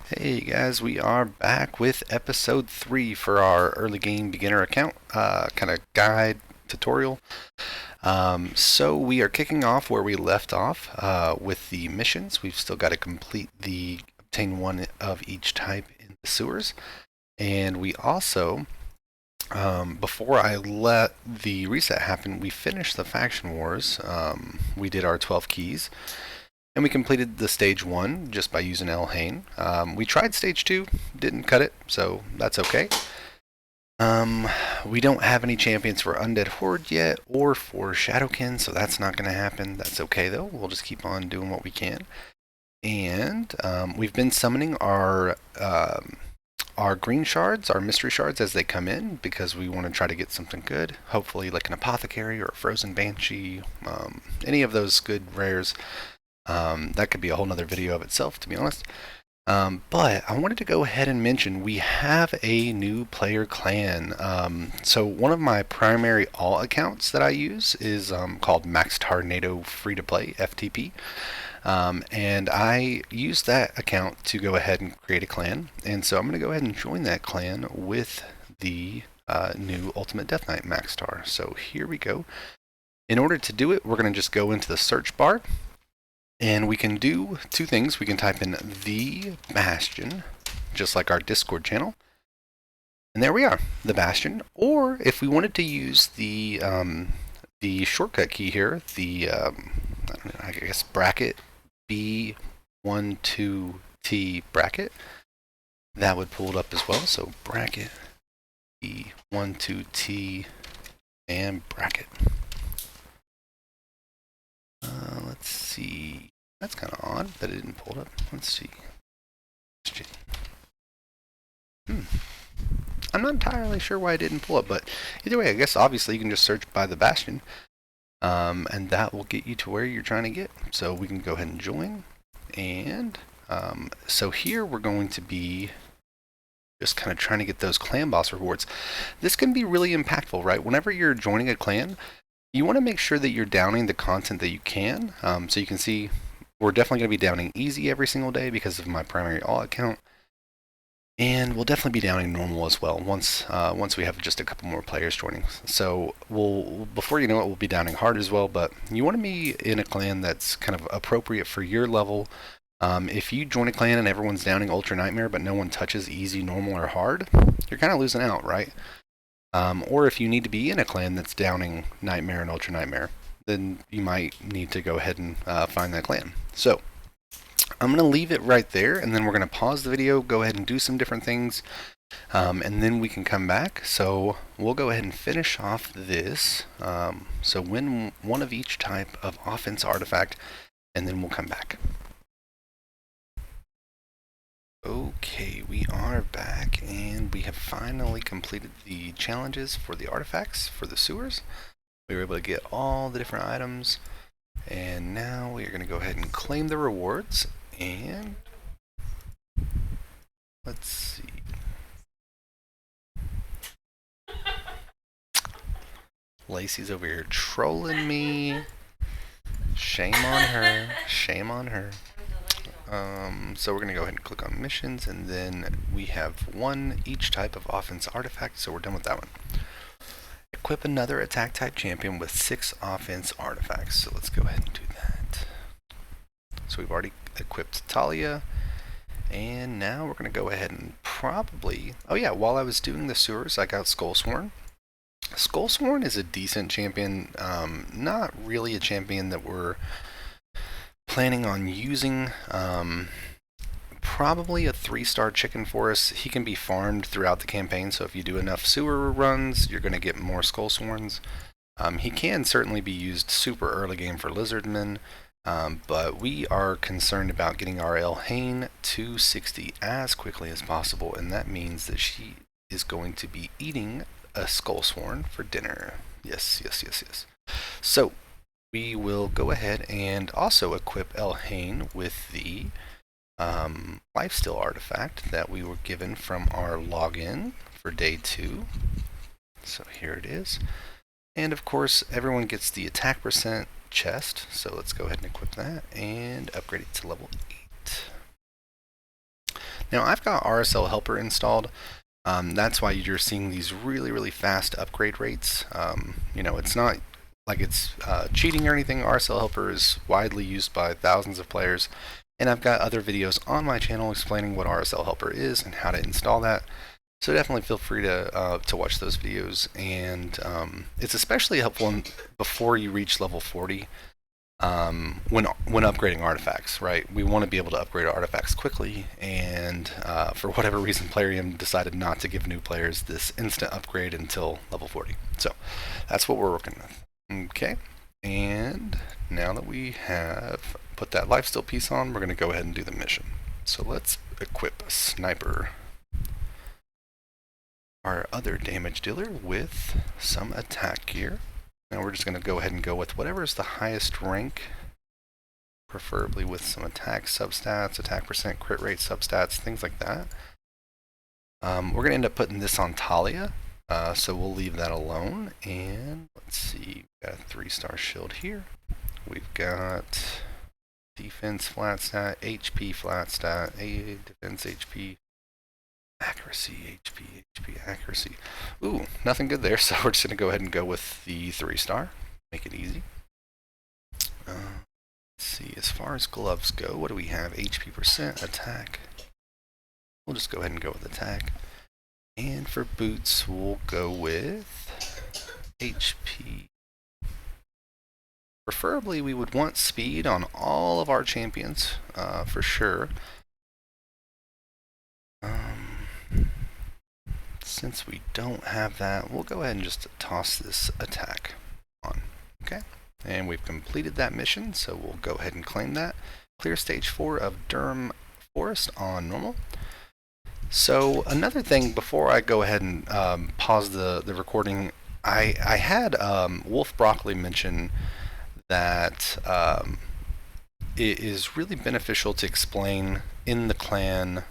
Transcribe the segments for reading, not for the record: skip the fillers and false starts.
Hey guys, we are back with episode 3 for our early game beginner account kind of guide tutorial. So we are kicking off where we left off with the missions. We've still got to complete the obtain one of each type in the sewers. And we also, before I let the reset happen, we finished the faction wars. We did our 12 keys. And we completed the stage 1 just by using Elhain. We tried stage 2, didn't cut it, so that's okay. We don't have any champions for Undead Horde yet, or for Shadowkin, so that's not going to happen. That's okay though, we'll just keep on doing what we can. And we've been summoning our green shards, our mystery shards as they come in, because we want to try to get something good. Hopefully like an apothecary or a frozen banshee, any of those good rares. That could be a whole nother video of itself, to be honest. But I wanted to go ahead and mention we have a new player clan. So one of my primary alt accounts that I use is called Max Tornado Free to Play (FTP), and I use that account to go ahead and create a clan. And so I'm going to go ahead and join that clan with the new Ultimate Death Knight Max Tar. So here we go. In order to do it, we're going to just go into the search bar. And we can do two things. We can type in the Bastion, just like our Discord channel. And there we are, the Bastion. Or if we wanted to use the shortcut key here, the I guess bracket B12T bracket, that would pull it up as well. So bracket B12T and bracket. Let's see. That's kind of odd that it didn't pull it up. Let's see. I'm not entirely sure why it didn't pull up, but either way, I guess obviously you can just search by the Bastion, and that will get you to where you're trying to get. So we can go ahead and join. And so here we're going to be just kind of trying to get those clan boss rewards. This can be really impactful, right? Whenever you're joining a clan, you want to make sure that you're downing the content that you can. So you can see we're definitely going to be downing easy every single day because of my primary alt account. And we'll definitely be downing normal as well once we have just a couple more players joining. So before you know it, we'll be downing hard as well. But you want to be in a clan that's kind of appropriate for your level. If you join a clan and everyone's downing Ultra Nightmare but no one touches easy, normal, or hard, you're kind of losing out, right? Or if you need to be in a clan that's downing Nightmare and Ultra Nightmare, then you might need to go ahead and find that clan. So I'm going to leave it right there, and then we're going to pause the video, go ahead and do some different things, and then we can come back. So we'll go ahead and finish off this. So win one of each type of offense artifact, and then we'll come back. Okay, we are back, and we have finally completed the challenges for the artifacts for the sewers. We were able to get all the different items, and now we are going to go ahead and claim the rewards. And let's see. Lacey's over here trolling me. Shame on her. Shame on her. So we're going to go ahead and click on missions, and then we have one each type of offense artifact, so we're done with that one. Equip another attack type champion with 6 offense artifacts. So let's go ahead and do that. So we've already equipped Talia, and now we're going to go ahead and probably... Oh yeah, while I was doing the sewers, I got Skullsworn. Skullsworn is a decent champion, not really a champion that we're planning on using. Probably a 3-star chicken for us. He can be farmed throughout the campaign, so if you do enough sewer runs, you're going to get more Skullsworns. He can certainly be used super early game for Lizardmen, but we are concerned about getting our Elhain to 60 as quickly as possible, and that means that she is going to be eating a Skullsworn for dinner. Yes, yes, yes, yes. So we will go ahead and also equip Elhain with the lifesteal artifact that we were given from our login for day 2. So here it is. And of course, everyone gets the attack percent chest. So let's go ahead and equip that and upgrade it to level 8. Now I've got RSL Helper installed. That's why you're seeing these really fast upgrade rates. You know, it's not like it's cheating or anything. RSL Helper is widely used by thousands of players, and I've got other videos on my channel explaining what RSL Helper is and how to install that. So definitely feel free to watch those videos, and it's especially helpful before you reach level 40. When upgrading artifacts, right? We want to be able to upgrade artifacts quickly, and for whatever reason, Plarium decided not to give new players this instant upgrade until level 40. So that's what we're working with. Okay, and now that we have put that lifesteal piece on, we're going to go ahead and do the mission. So let's equip a sniper, our other damage dealer, with some attack gear. Now we're just going to go ahead and go with whatever is the highest rank, preferably with some attack substats, attack percent, crit rate substats, things like that. We're going to end up putting this on Talia, so we'll leave that alone. And let's see, we've got a 3-star shield here. We've got defense flat stat, HP flat stat, a defense HP, accuracy, HP, accuracy. Ooh, nothing good there, so we're just going to go ahead and go with the 3-star. Make it easy. Let's see, as far as gloves go, what do we have? HP percent, attack. We'll just go ahead and go with attack. And for boots, we'll go with HP. Preferably, we would want speed on all of our champions, for sure. Since we don't have that, we'll go ahead and just toss this attack on. Okay, and we've completed that mission, so we'll go ahead and claim that. Clear stage 4 of Durham Forest on normal. So another thing before I go ahead and pause the recording, I had Wolf Broccoli mention that it is really beneficial to explain in the clan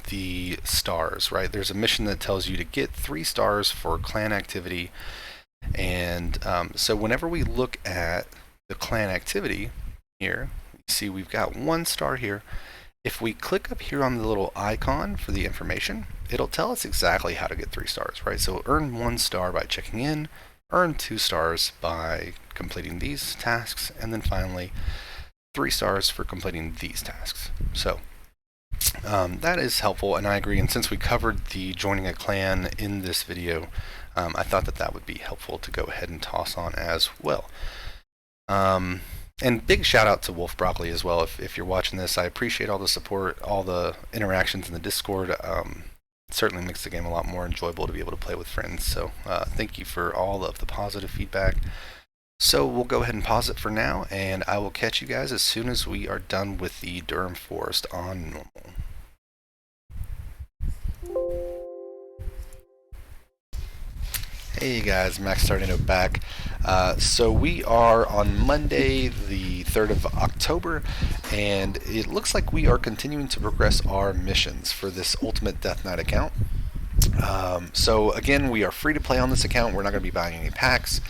the stars, right? There's a mission that tells you to get 3 stars for clan activity, and so whenever we look at the clan activity here, you see we've got 1 star here. If we click up here on the little icon for the information, it'll tell us exactly how to get 3 stars, right? So earn 1 star by checking in, earn 2 stars by completing these tasks, and then finally 3 stars for completing these tasks. So that is helpful, and I agree. And since we covered the joining a clan in this video, I thought that that would be helpful to go ahead and toss on as well. And big shout out to Wolf Broccoli as well. If you're watching this, I appreciate all the support, all the interactions in the Discord. It certainly makes the game a lot more enjoyable to be able to play with friends. So thank you for all of the positive feedback. So we'll go ahead and pause it for now, and I will catch you guys as soon as we are done with the Durham Forest on normal. Hey guys, Max Tardino back. So we are on Monday, the 3rd of October, and it looks like we are continuing to progress our missions for this Ultimate Death Knight account. So again, we are free to play on this account. We're not going to be buying any packs.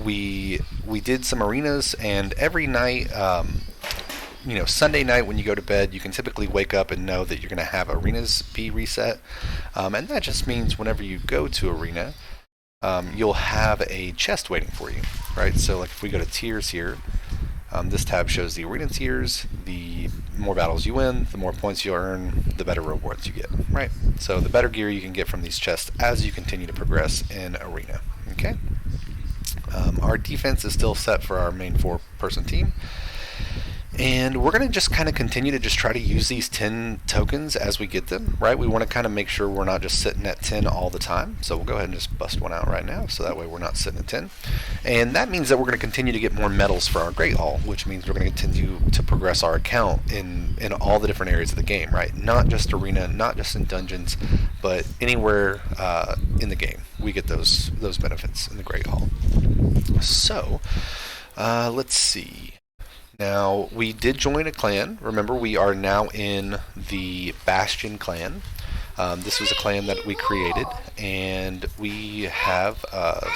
We did some arenas, and every night, you know, Sunday night when you go to bed, you can typically wake up and know that you're going to have arenas be reset. And that just means whenever you go to arena, you'll have a chest waiting for you, right? So like if we go to tiers here, this tab shows the arena tiers. The more battles you win, the more points you earn, the better rewards you get, right? So the better gear you can get from these chests as you continue to progress in arena, okay? Our defense is still set for our main 4-person team. And we're going to just kind of continue to just try to use these 10 tokens as we get them, right? We want to kind of make sure we're not just sitting at 10 all the time. So we'll go ahead and just bust one out right now, so that way we're not sitting at 10. And that means that we're going to continue to get more medals for our Great Hall, which means we're going to continue to progress our account in all the different areas of the game, right? Not just arena, not just in dungeons, but anywhere in the game. We get those benefits in the Great Hall. So, let's see. Now, we did join a clan. Remember, we are now in the Bastion clan. This was a clan that we created, and we have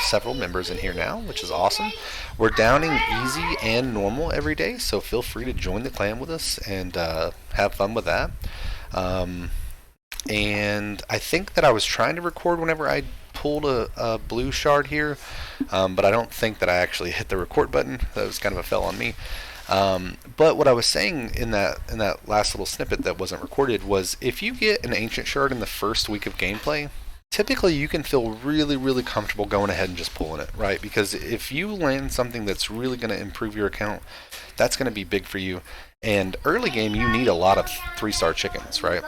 several members in here now, which is awesome. We're downing easy and normal every day, so feel free to join the clan with us and have fun with that. And I think that I was trying to record whenever I pulled a blue shard here, but I don't think that I actually hit the record button. That was kind of a fail on me. But what I was saying in that last little snippet that wasn't recorded was, if you get an ancient shard in the first week of gameplay, typically you can feel really, really comfortable going ahead and just pulling it, right? Because if you land something that's really going to improve your account, that's going to be big for you. And early game, you need a lot of 3-star chickens, right?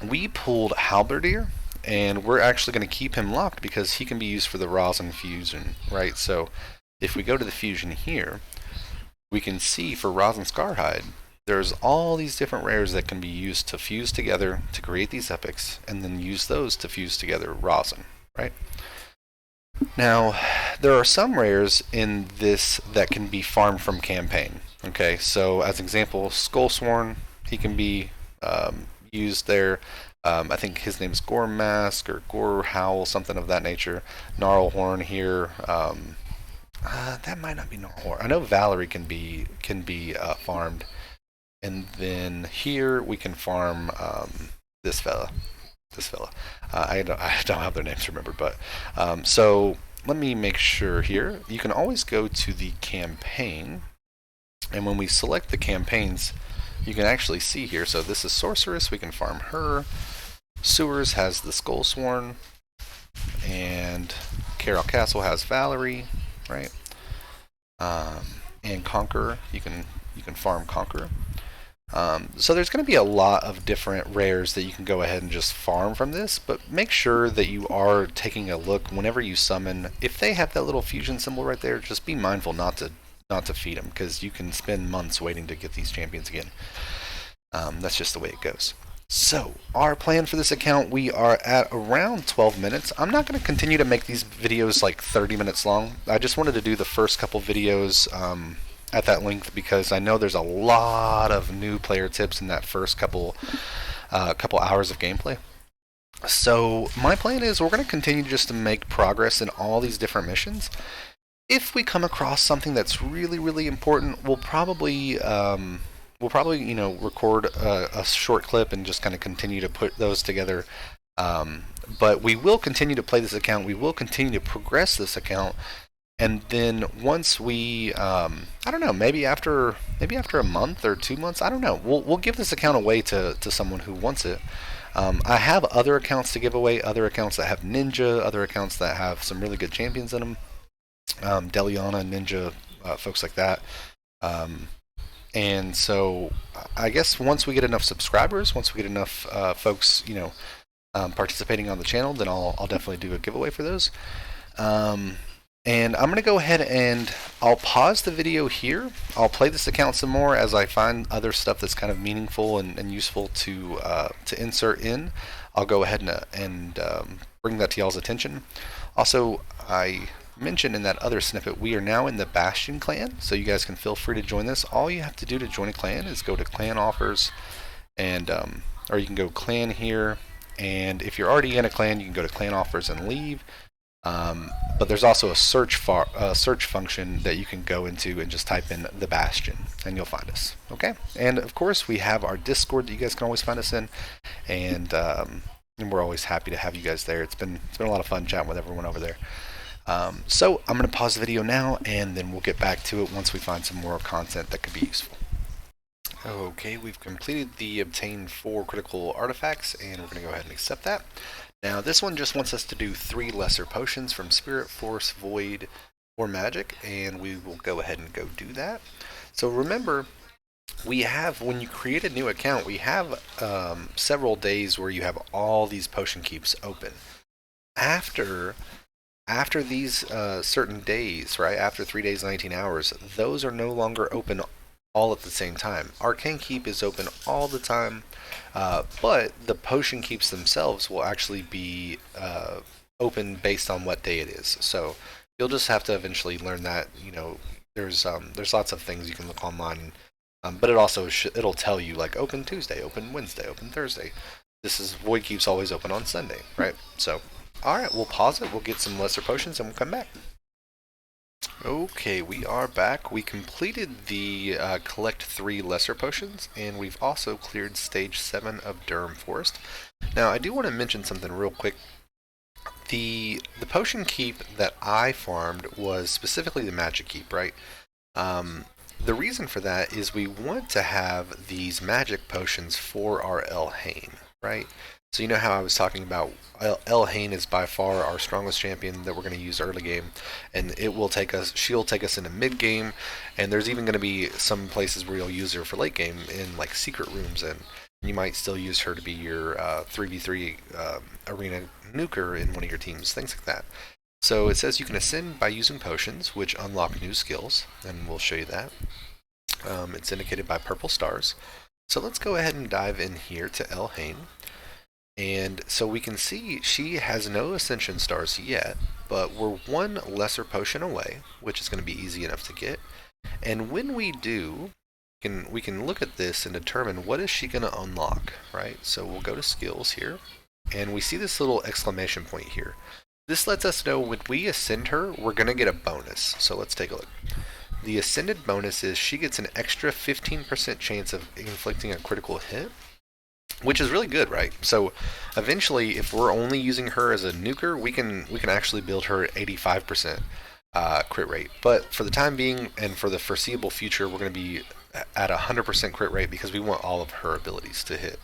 We pulled Halberdier, and we're actually going to keep him locked because he can be used for the Rosin Fusion, right? So if we go to the fusion here, we can see for Rosin Scarhide, there's all these different rares that can be used to fuse together to create these epics, and then use those to fuse together Rosin, right? Now, there are some rares in this that can be farmed from campaign. Okay, so as an example, Skullsworn, he can be used there. I think his name is Gore Mask or Gore Howl, something of that nature. Gnarlhorn here. That might not be Gnarlhorn. I know Valerie can be farmed, and then here we can farm this fella. I don't have their names remembered, but so let me make sure here. You can always go to the campaign, and when we select the campaigns, you can actually see here. So this is Sorceress. We can farm her. Sewers has the Skullsworn, and Carol Castle has Valerie, right? And Conqueror, you can farm Conqueror. So there's going to be a lot of different rares that you can go ahead and just farm from this, but make sure that you are taking a look whenever you summon. If they have that little fusion symbol right there, just be mindful not to feed them, because you can spend months waiting to get these champions again. That's just the way it goes. So our plan for this account, we are at around 12 minutes. I'm not going to continue to make these videos like 30 minutes long. I just wanted to do the first couple videos at that length, because I know there's a lot of new player tips in that first couple hours of gameplay. So my plan is we're going to continue just to make progress in all these different missions. If we come across something that's really, really important, we'll probably record a short clip and just kind of continue to put those together. But we will continue to play this account. We will continue to progress this account. And then once we, I don't know, maybe after a month or 2 months, I don't know, we'll give this account away to someone who wants it. I have other accounts to give away, other accounts that have Ninja, other accounts that have some really good champions in them. Deliana, Ninja, folks like that. And so I guess once we get enough subscribers, once we get enough folks, participating on the channel, then I'll definitely do a giveaway for those. And I'm going to go ahead and I'll pause the video here. I'll play this account some more as I find other stuff that's kind of meaningful and useful to insert in. I'll go ahead and bring that to y'all's attention. Also, I mentioned in that other snippet, we are now in the Bastion clan, so you guys can feel free to join this. All you have to do to join a clan is go to clan offers, and or you can go clan here, and if you're already in a clan, you can go to clan offers and leave. But there's also a search function that you can go into and just type in the Bastion, and you'll find us. Okay, and of course we have our Discord that you guys can always find us in, and we're always happy to have you guys there. It's been a lot of fun chatting with everyone over there. So I'm going to pause the video now, and then we'll get back to it once we find some more content that could be useful. Okay, we've completed the obtain 4 critical artifacts, and we're going to go ahead and accept that. Now this one just wants us to do 3 lesser potions from Spirit, Force, Void, or Magic, and we will go ahead and go do that. So remember, we have, when you create a new account, we have several days where you have all these potion keeps open. After these certain days, right, after 3 days, 19 hours, those are no longer open all at the same time. Arcane Keep is open all the time, but the potion keeps themselves will actually be open based on what day it is. So you'll just have to eventually learn that. There's lots of things you can look online, but it also it'll tell you like open Tuesday, open Wednesday, open Thursday. This is Void Keep's always open on Sunday, right? So. Alright, we'll pause it, we'll get some lesser potions, and we'll come back. Okay, we are back. We completed the collect 3 lesser potions, and we've also cleared stage 7 of Durham Forest. Now, I do want to mention something real quick. The potion keep that I farmed was specifically the magic keep, right? Um, the reason for that is we want to have these magic potions for our Elhain, right? So you know how I was talking about Elhain is by far our strongest champion that we're going to use early game, and it will take us. She'll take us into mid game, and there's even going to be some places where you'll use her for late game in like secret rooms, and you might still use her to be your 3v3 arena nuker in one of your teams, things like that. So it says you can ascend by using potions, which unlock new skills, and we'll show you that. It's indicated by purple stars. So let's go ahead and dive in here to Elhain. And so we can see she has no ascension stars yet, but we're one lesser potion away, which is going to be easy enough to get. And when we do, we can look at this and determine what is she going to unlock, right? So we'll go to skills here, and we see this little exclamation point here. This lets us know when we ascend her, we're going to get a bonus. So let's take a look. The ascended bonus is she gets an extra 15% chance of inflicting a critical hit, which is really good, right? So eventually, if we're only using her as a nuker, we can actually build her at 85% crit rate. But for the time being and for the foreseeable future, we're going to be at 100% crit rate because we want all of her abilities to hit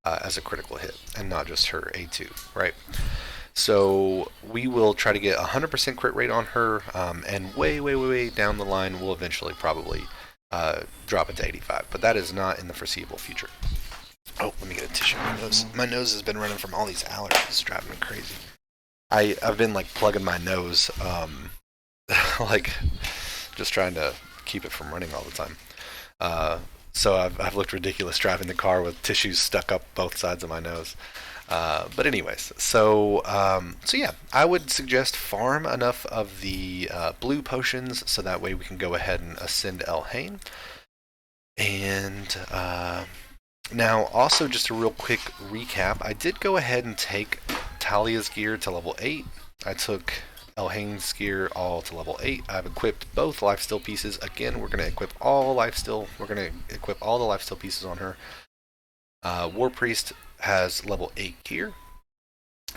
as a critical hit and not just her A2, right? So we will try to get 100% crit rate on her, and way down the line, we'll eventually probably drop it to 85. But that is not in the foreseeable future. Oh, let me get a tissue in my nose. My nose has been running from all these allergies. It's driving me crazy. I've been like plugging my nose, like just trying to keep it from running all the time. So I've looked ridiculous driving the car with tissues stuck up both sides of my nose. But anyways, so yeah, I would suggest farm enough of the blue potions so that way we can go ahead and ascend Elhain. And now, also just a real quick recap, I did go ahead and take Talia's gear to level 8. I took Elhain's gear all to level 8. I've equipped both lifesteal pieces. Again, we're going to equip all lifesteal. We're going to equip all the lifesteal pieces on her. War Priest has level 8 gear,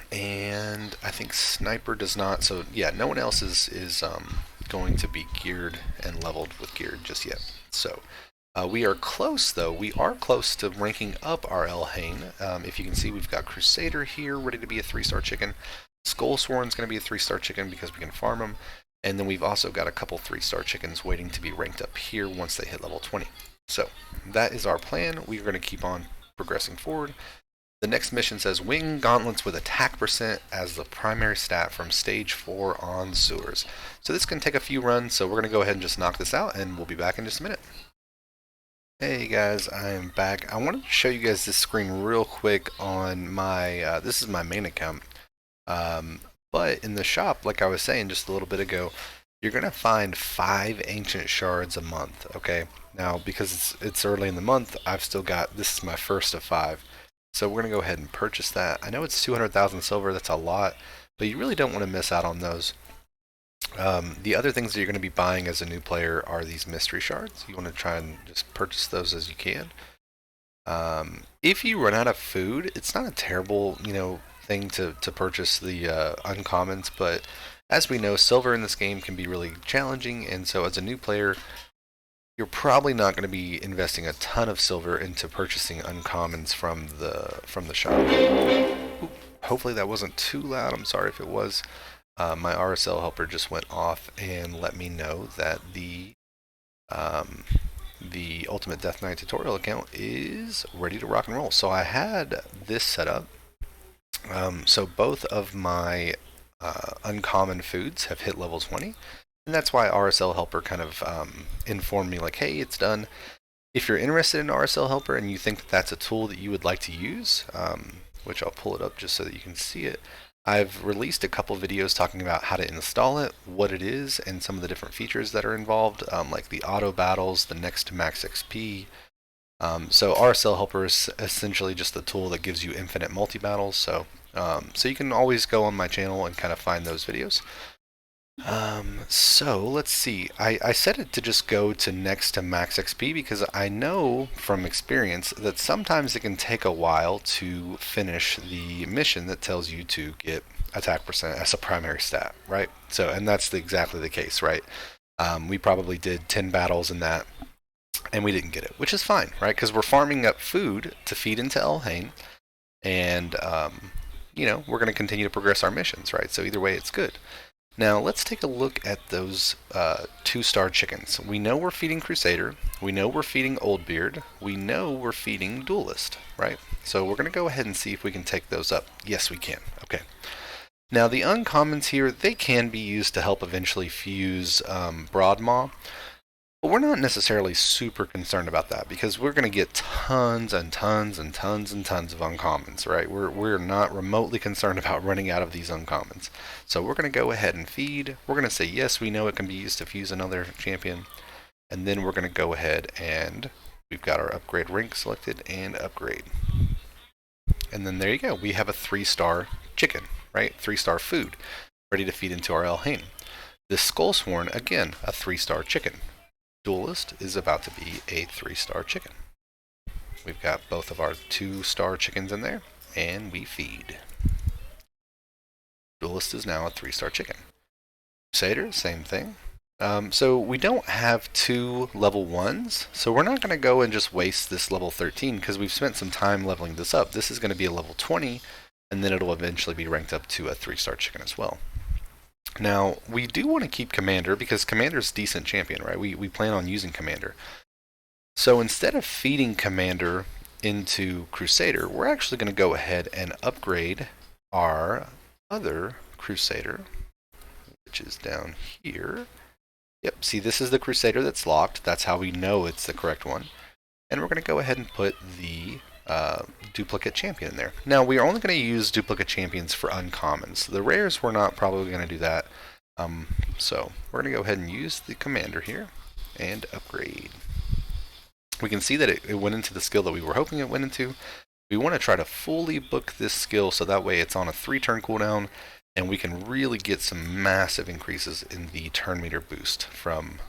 and I think Sniper does not. So yeah, no one else is going to be geared and leveled with gear just yet. So we are close, though. We are close to ranking up our Elhain. If you can see, we've got Crusader here, ready to be a 3-star chicken. Skullsworn's going to be a 3-star chicken because we can farm them. And then we've also got a couple 3-star chickens waiting to be ranked up here once they hit level 20. So that is our plan. We're going to keep on progressing forward. The next mission says wing gauntlets with attack percent as the primary stat from stage 4 on sewers. So this can take a few runs, so we're going to go ahead and just knock this out, and we'll be back in just a minute. Hey guys, I am back. I wanted to show you guys this screen real quick on my, this is my main account. But in the shop, like I was saying just a little bit ago, you're going to find 5 ancient shards a month, okay? Now, because it's early in the month, I've still got, this is my first of 5. So we're going to go ahead and purchase that. I know it's 200,000 silver, that's a lot, but you really don't want to miss out on those. The other things that you're going to be buying as a new player are these mystery shards. You want to try and just purchase those as you can. If you run out of food, it's not a terrible, thing to purchase the uncommons, but as we know, silver in this game can be really challenging, and so as a new player, you're probably not going to be investing a ton of silver into purchasing uncommons from the shop. Ooh, hopefully that wasn't too loud. I'm sorry if it was. My RSL helper just went off and let me know that the Ultimate Death Knight tutorial account is ready to rock and roll. So I had this set up. So both of my uncommon foods have hit level 20. And that's why RSL Helper kind of informed me like, hey, it's done. If you're interested in RSL Helper and you think that that's a tool that you would like to use, which I'll pull it up just so that you can see it, I've released a couple videos talking about how to install it, what it is, and some of the different features that are involved, like the auto battles, the next to max XP. So RSL Helper is essentially just the tool that gives you infinite multi-battles, so you can always go on my channel and kind of find those videos. So let's see. I set it to just go to next to max XP because I know from experience that sometimes it can take a while to finish the mission that tells you to get attack percent as a primary stat, right? So, and that's exactly the case, right? We probably did 10 battles in that and we didn't get it, which is fine, right? Because we're farming up food to feed into Elhain, and we're going to continue to progress our missions, right? So either way, it's good. Now let's take a look at those 2-star chickens. We know we're feeding Crusader. We know we're feeding Oldbeard. We know we're feeding Duelist, right? So we're going to go ahead and see if we can take those up. Yes, we can. Okay. Now the uncommons here, they can be used to help eventually fuse Broadmaw. But we're not necessarily super concerned about that because we're going to get tons and tons and tons and tons of uncommons, right? We're not remotely concerned about running out of these uncommons. So we're going to go ahead and feed. We're going to say, yes, we know it can be used to fuse another champion. And then we're going to go ahead and we've got our upgrade rank selected and upgrade. And then there you go. We have a 3-star chicken, right? 3-star food ready to feed into our Elhain. This Skullsworn, again, a 3-star chicken. Duelist is about to be a 3-star chicken. We've got both of our 2-star chickens in there, and we feed. Duelist is now a 3-star chicken. Crusader, same thing. So we don't have 2 level 1s, so we're not going to go and just waste this level 13 because we've spent some time leveling this up. This is going to be a level 20, and then it'll eventually be ranked up to a 3-star chicken as well. Now, we do want to keep Commander because Commander's a decent champion, right? We plan on using Commander. So instead of feeding Commander into Crusader, we're actually going to go ahead and upgrade our other Crusader, which is down here. Yep, see, this is the Crusader that's locked. That's how we know it's the correct one. And we're going to go ahead and put the duplicate champion in there. Now, we are only going to use duplicate champions for uncommons. The rares, we're not probably going to do that. So we're going to go ahead and use the commander here and upgrade. We can see that it went into the skill that we were hoping it went into. We want to try to fully book this skill so that way it's on a 3-turn cooldown and we can really get some massive increases in the turn meter boost from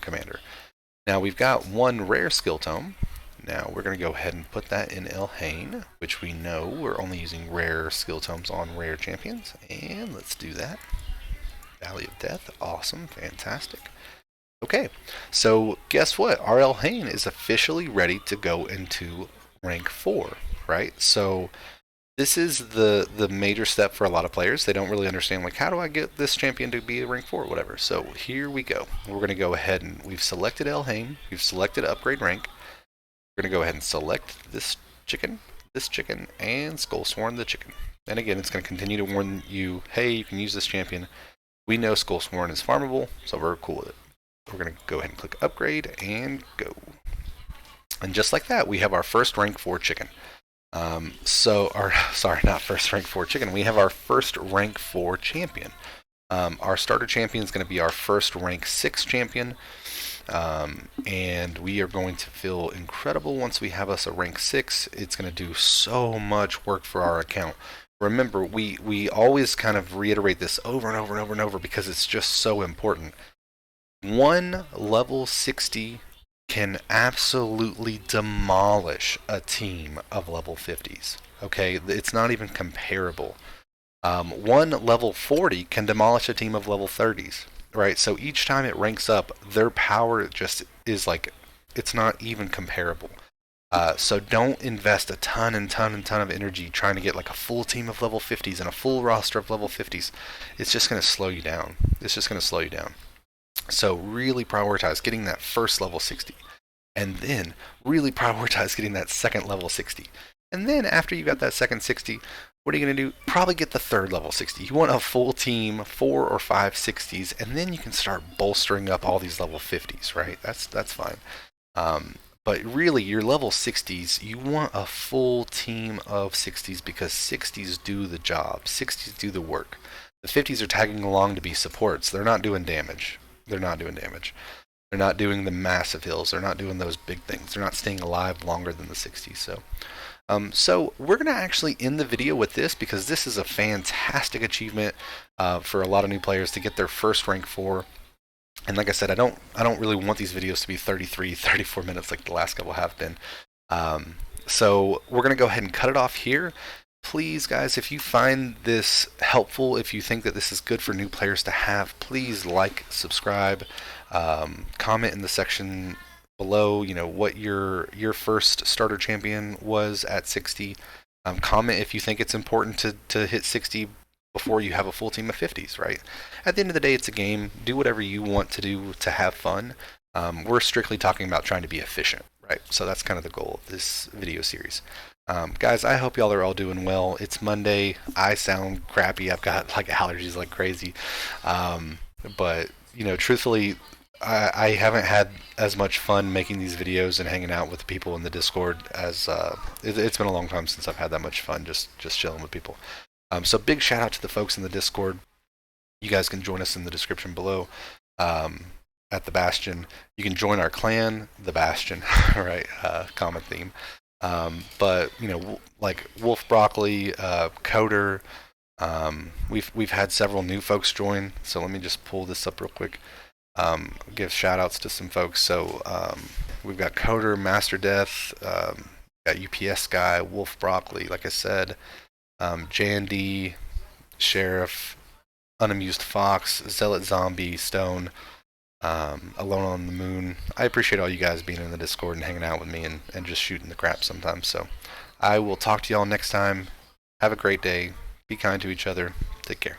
commander. Now we've got 1 rare skill tome. Now we're going to go ahead and put that in Elhain, which we know we're only using rare skill tomes on rare champions. And let's do that. Valley of Death, awesome, fantastic. Okay, so guess what? Our Elhain is officially ready to go into rank 4, right? So this is the major step for a lot of players. They don't really understand, like, how do I get this champion to be a rank 4 or whatever. So here we go. We're going to go ahead and we've selected Elhain. We've selected upgrade rank. We're going to go ahead and select this chicken, and Skullsworn the chicken. And again, it's going to continue to warn you, hey, you can use this champion. We know Skullsworn is farmable, so we're cool with it. We're going to go ahead and click upgrade and go. And just like that, we have our first rank 4 chicken. Sorry, not first rank 4 chicken. We have our first rank 4 champion. Our starter champion is going to be our first rank 6 champion. And we are going to feel incredible once we have us a rank 6. It's going to do so much work for our account. Remember, we always kind of reiterate this over and over and over and over because it's just so important. 1 level 60 can absolutely demolish a team of level 50s. Okay, it's not even comparable. 1 level 40 can demolish a team of level 30s. Right, so each time it ranks up, their power just is like, it's not even comparable. So don't invest a ton of energy trying to get like a full team of level 50s and a full roster of level 50s. It's just going to slow you down. So really prioritize getting that first level 60. And then really prioritize getting that second level 60. And then after you got that second 60, what are you going to do? Probably get the third level 60. You want a full team, 4 or 5 60s, and then you can start bolstering up all these level 50s, right? That's fine. But really, your level 60s, you want a full team of 60s because 60s do the job. 60s do the work. The 50s are tagging along to be supports. They're not doing damage. They're not doing the massive heals. They're not doing those big things. They're not staying alive longer than the 60s. So So we're going to actually end the video with this because this is a fantastic achievement for a lot of new players to get their first rank 4. And like I said, I don't really want these videos to be 33, 34 minutes like the last couple have been. So we're going to go ahead and cut it off here. Please, guys, if you find this helpful, if you think that this is good for new players to have, please like, subscribe, comment in the section below, you know, what your first starter champion was at 60. Comment if you think it's important to hit 60 before you have a full team of 50s, right? At the end of the day, it's a game. Do whatever you want to do to have fun. We're strictly talking about trying to be efficient, right? So that's kind of the goal of this video series. Guys, I hope y'all are all doing well. It's Monday. I sound crappy. I've got like allergies like crazy. But, you know, truthfully, I haven't had as much fun making these videos and hanging out with the people in the Discord as it's been a long time since I've had that much fun just chilling with people. So big shout out to the folks in the Discord. You guys can join us in the description below at the Bastion. You can join our clan, the Bastion, right? Common theme. But you know, like Wolf Broccoli, Coder. We've had several new folks join. So let me just pull this up real quick. Give shout outs to some folks. So we've got Coder, Master Death, got UPS Guy, Wolf Broccoli, like I said, Jandy, Sheriff, Unamused Fox, Zealot Zombie, Stone, Alone on the Moon. I appreciate all you guys being in the Discord and hanging out with me and just shooting the crap sometimes. So I will talk to y'all next time. Have a great day. Be kind to each other. Take care.